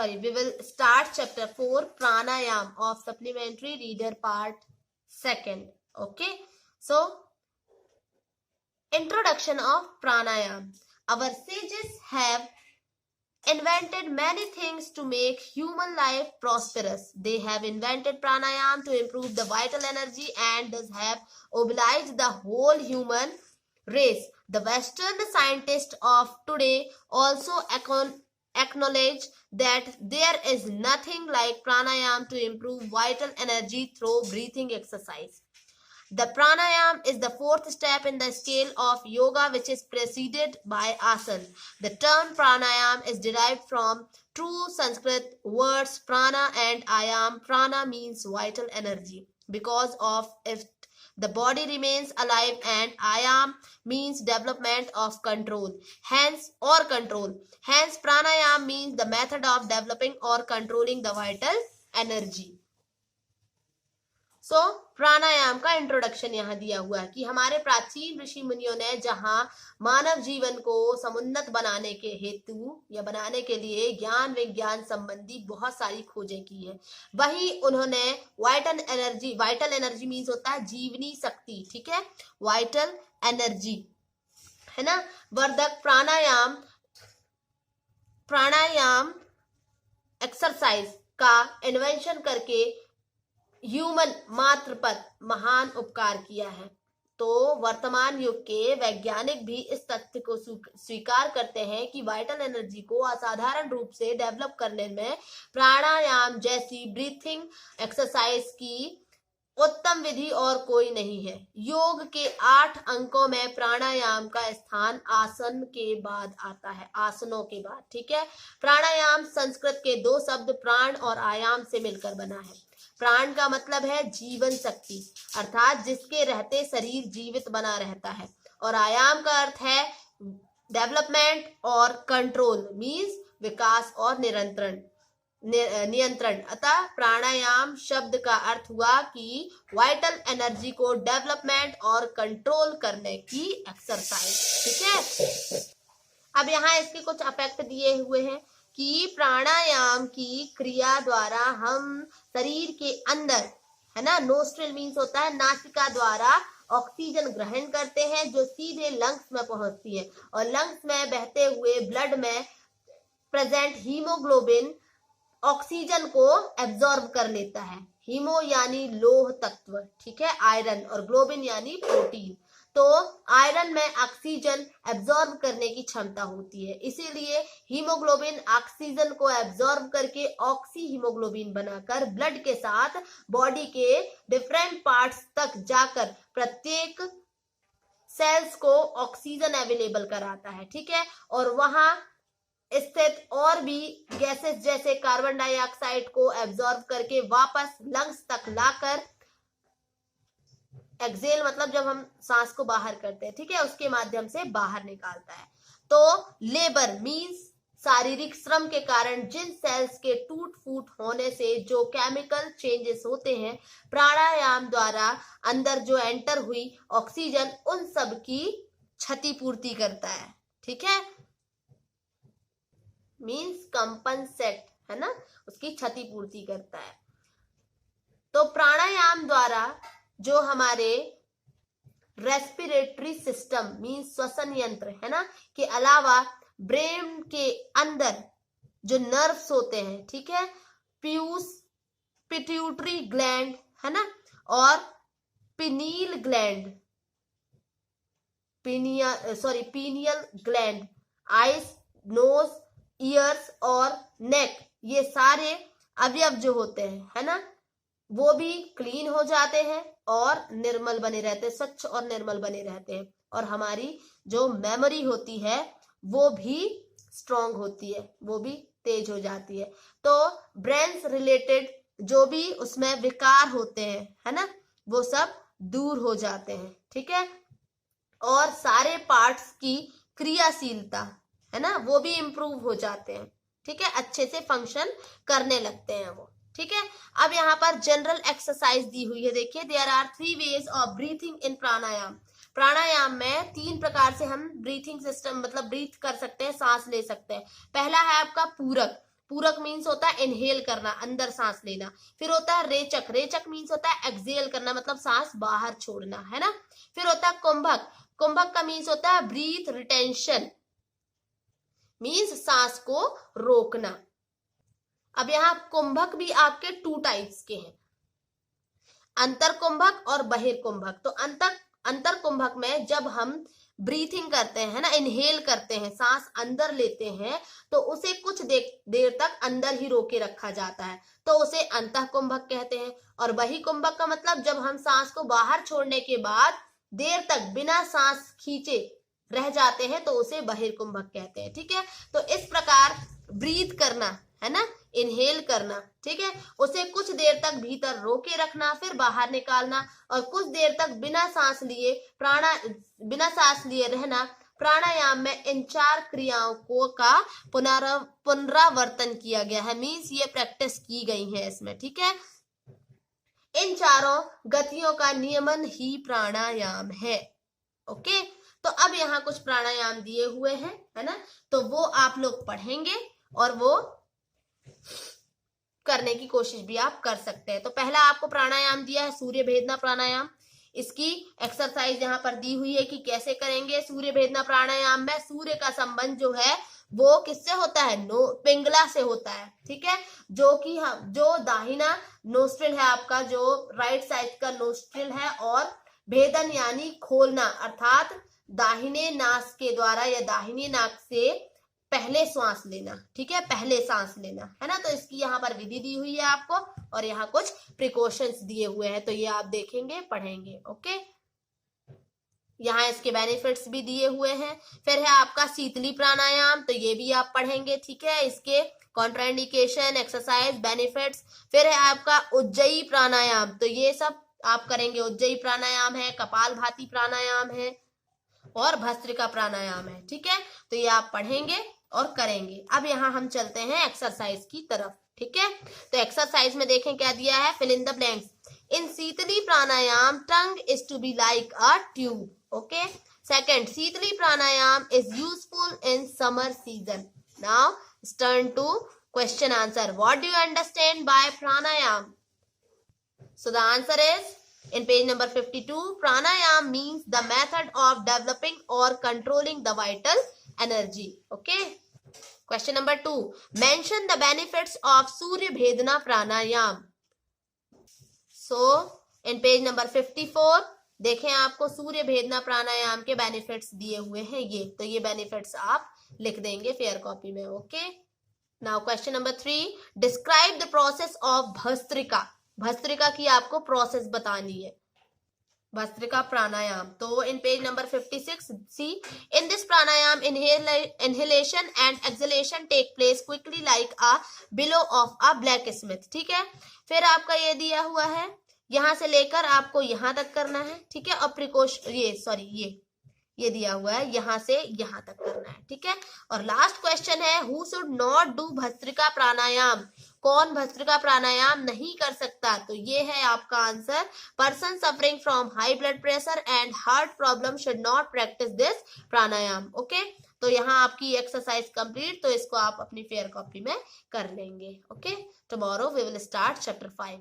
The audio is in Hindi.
we will start chapter 4 pranayam of supplementary reader part 2nd. Okay, so introduction of pranayam. Our sages have invented many things to make human life prosperous. They have invented pranayam to improve the vital energy and thus have obliged the whole human race. The Western scientists of today also acknowledge that there is nothing like pranayam to improve vital energy through breathing exercise. The pranayam is the fourth step in the scale of yoga, which is preceded by asana. The term pranayam is derived from two Sanskrit words prana and ayam. Prana means vital energy. Because of it, the body remains alive, and ayam means development of control. Hence, pranayam means the method of developing or controlling the vital energy. प्राणायाम का इंट्रोडक्शन यहाँ दिया हुआ है कि हमारे प्राचीन ऋषि मुनियों ने जहाँ मानव जीवन को समुन्नत बनाने के हेतु या बनाने के लिए ज्ञान विज्ञान संबंधी बहुत सारी खोजें की है, वहीं उन्होंने वाइटल एनर्जी मीन्स होता है जीवनी शक्ति, ठीक है, वाइटल एनर्जी है ना, वर्धक प्राणायाम एक्सरसाइज का इन्वेंशन करके ह्यूमन मात्र पर महान उपकार किया है। तो वर्तमान युग के वैज्ञानिक भी इस तथ्य को स्वीकार करते हैं कि वाइटल एनर्जी को असाधारण रूप से डेवलप करने में प्राणायाम जैसी ब्रीथिंग एक्सरसाइज की उत्तम विधि और कोई नहीं है। योग के 8 अंकों में प्राणायाम का स्थान आसन के बाद आता है, आसनों के बाद, ठीक है। प्राणायाम संस्कृत के 2 शब्द प्राण और आयाम से मिलकर बना है। प्राण का मतलब है जीवन शक्ति, अर्थात जिसके रहते शरीर जीवित बना रहता है, और आयाम का अर्थ है डेवलपमेंट और कंट्रोल मीन्स विकास और नियंत्रण। अतः प्राणायाम शब्द का अर्थ हुआ कि वाइटल एनर्जी को डेवलपमेंट और कंट्रोल करने की एक्सरसाइज, ठीक है। अब यहाँ इसके कुछ अफेक्ट दिए हुए हैं कि प्राणायाम की क्रिया द्वारा हम शरीर के अंदर, है ना, नोस्ट्रिल मीन्स होता है नासिका द्वारा ऑक्सीजन ग्रहण करते हैं जो सीधे लंग्स में पहुंचती है, और लंग्स में बहते हुए ब्लड में प्रेजेंट हीमोग्लोबिन ऑक्सीजन को एब्जॉर्ब कर लेता है। हीमो यानी लोह तत्व, ठीक है, आयरन, और ग्लोबिन यानी प्रोटीन। तो आयरन में ऑक्सीजन एब्जॉर्ब करने की क्षमता होती है, इसीलिए हीमोग्लोबिन ऑक्सीजन को एब्जॉर्ब करके ऑक्सी हीमोग्लोबिन बनाकर ब्लड के साथ बॉडी के डिफरेंट पार्ट्स तक जाकर प्रत्येक सेल्स को ऑक्सीजन अवेलेबल कराता है, ठीक है। और वहां स्थित और भी गैसेस जैसे कार्बन डाइऑक्साइड को एब्जॉर्ब करके वापस लंग्स तक लाकर एक्सेल मतलब जब हम सांस को बाहर करते हैं, ठीक है, उसके माध्यम से बाहर निकालता है। तो लेबर मींस शारीरिक श्रम के कारण जिन सेल्स के टूट फूट होने से जो केमिकल चेंजेस होते हैं, प्राणायाम द्वारा अंदर जो एंटर हुई ऑक्सीजन उन सब की क्षतिपूर्ति करता है, ठीक है, मीन्स कंपनसेट, है ना, उसकी क्षतिपूर्ति करता है। तो प्राणायाम द्वारा जो हमारे रेस्पिरेटरी सिस्टम मीन्स श्वसन यंत्र, है ना, के अलावा ब्रेन के अंदर जो नर्व्स होते हैं, ठीक है, पिट्यूटरी ग्लैंड, है ना, और pineal gland, eyes, nose, ears और नेक, ये सारे अवयव जो होते हैं, है ना, वो भी क्लीन हो जाते हैं और निर्मल बने रहते हैं, स्वच्छ और निर्मल बने रहते हैं, और हमारी जो मेमोरी होती है वो भी स्ट्रांग होती है, वो भी तेज हो जाती है। तो ब्रेन रिलेटेड जो भी उसमें विकार होते हैं, है ना, वो सब दूर हो जाते हैं, ठीक है, और सारे पार्ट्स की क्रियाशीलता, है ना, वो भी इंप्रूव हो जाते हैं, ठीक है, अच्छे से फंक्शन करने लगते हैं वो, ठीक है। अब यहाँ पर जनरल एक्सरसाइज दी हुई है, देखिए, there are 3 ways of breathing in pranayama. प्राणायाम में 3 प्रकार से हम ब्रीथिंग सिस्टम मतलब ब्रीथ कर सकते हैं, सांस ले सकते हैं। पहला है आपका पूरक, पूरक मीन्स होता है इनहेल करना, अंदर सांस लेना। फिर होता है रेचक, रेचक मीन्स होता है एक्सहेल करना, मतलब सांस बाहर छोड़ना, है ना। फिर होता है कुंभक, कुंभक का मीन्स होता है ब्रीथ रिटेंशन, मीन्स सांस को रोकना। अब यहाँ कुंभक भी आपके 2 टाइप्स के हैं, अंतर कुंभक और बहिर्कुंभक। तो अंतर कुंभक में जब हम ब्रीथिंग करते हैं ना, इनहेल करते हैं, सांस अंदर लेते हैं, तो उसे कुछ देर तक अंदर ही रोके रखा जाता है, तो उसे अंतः कुंभक कहते हैं। और बहिर्कुंभक का मतलब जब हम सांस को बाहर छोड़ने के बाद देर तक बिना सांस खींचे रह जाते हैं, तो उसे बहिर्कुंभक कहते हैं। ठीक है, तो इस प्रकार ब्रीथ करना है ना, इनहेल करना, ठीक है, उसे कुछ देर तक भीतर रोके रखना, फिर बाहर निकालना, और कुछ देर तक बिना सांस लिए रहना। प्राणायाम में इन 4 क्रियाओं का पुनरावर्तन किया गया है, मीन्स ये प्रैक्टिस की गई है इसमें। ठीक है, इन चारों गतियों का नियमन ही प्राणायाम है। ओके, तो अब यहाँ कुछ प्राणायाम दिए हुए हैं, है ना, तो वो आप लोग पढ़ेंगे और वो करने की कोशिश भी आप कर सकते हैं। तो पहला आपको प्राणायाम दिया है सूर्य भेदना प्राणायाम, इसकी एक्सरसाइज यहाँ पर दी हुई है कि कैसे करेंगे। सूर्य भेदना प्राणायाम में सूर्य का संबंध जो है वो किससे होता है, पिंगला से होता है। ठीक है, जो कि जो दाहिना नोस्ट्रिल है आपका, जो राइट साइड का नोस्ट्रिल है, और भेदन यानी खोलना, अर्थात दाहिने नाक के द्वारा या दाहिने नाक से पहले सांस लेना। ठीक है, पहले सांस लेना, है ना। तो इसकी यहाँ पर विधि दी हुई है आपको, और यहाँ कुछ प्रिकॉशंस दिए हुए हैं, तो ये आप देखेंगे, पढ़ेंगे। ओके, यहाँ इसके बेनिफिट्स भी दिए हुए हैं। फिर है आपका शीतली प्राणायाम, तो ये भी आप पढ़ेंगे। ठीक है, इसके कॉन्ट्राइंडिकेशन, एक्सरसाइज, बेनिफिट्स। फिर है आपका उज्जयी प्राणायाम, तो ये सब आप करेंगे। उज्जयी प्राणायाम है, कपालभाति प्राणायाम है, और भस्त्रिका प्राणायाम है। ठीक है, तो ये आप पढ़ेंगे और करेंगे। अब यहाँ हम चलते हैं एक्सरसाइज की तरफ। ठीक है, तो एक्सरसाइज में देखें क्या दिया है, fill in the blanks. In Sheetali pranayama tongue is to be like a tube. Okay, second, Sheetali pranayama is useful in summer season. Now turn to question answer, what do you understand by pranayama? So the answer is in page number 52, pranayam means the method of developing or controlling the vital energy. Okay, question number 2, mention the benefits of surya bhedana pranayam. So in page number 54 देखें, आपको सूर्य भेदना प्राणायाम के बेनिफिट्स दिए हुए हैं, ये ये बेनिफिट्स आप लिख देंगे फेयर कॉपी में। Okay, now question number 3, describe the process of Bhastrika. Bhastrika की आपको प्रोसेस बतानी है, भस्त्रिका प्राणायाम। तो in page number 56 see, in this pranayama inhalation and exhalation take place quickly like a bellow of a blacksmith. ठीक है, फिर आपका ये दिया हुआ है, यहां से लेकर आपको यहां तक करना है। ठीक है, और ये दिया हुआ है, यहां से यहां तक करना है। ठीक है, और लास्ट क्वेश्चन है, who should not do bhastrika pranayama, कौन भस्त्रिका प्राणायाम नहीं कर सकता? तो ये है आपका answer, person suffering from high blood pressure and heart problem should not practice this pranayama. Okay, तो यहाँ आपकी एक्सरसाइज कंप्लीट, तो इसको आप अपनी फेयर कॉपी में कर लेंगे। Okay, tomorrow we will start chapter 5।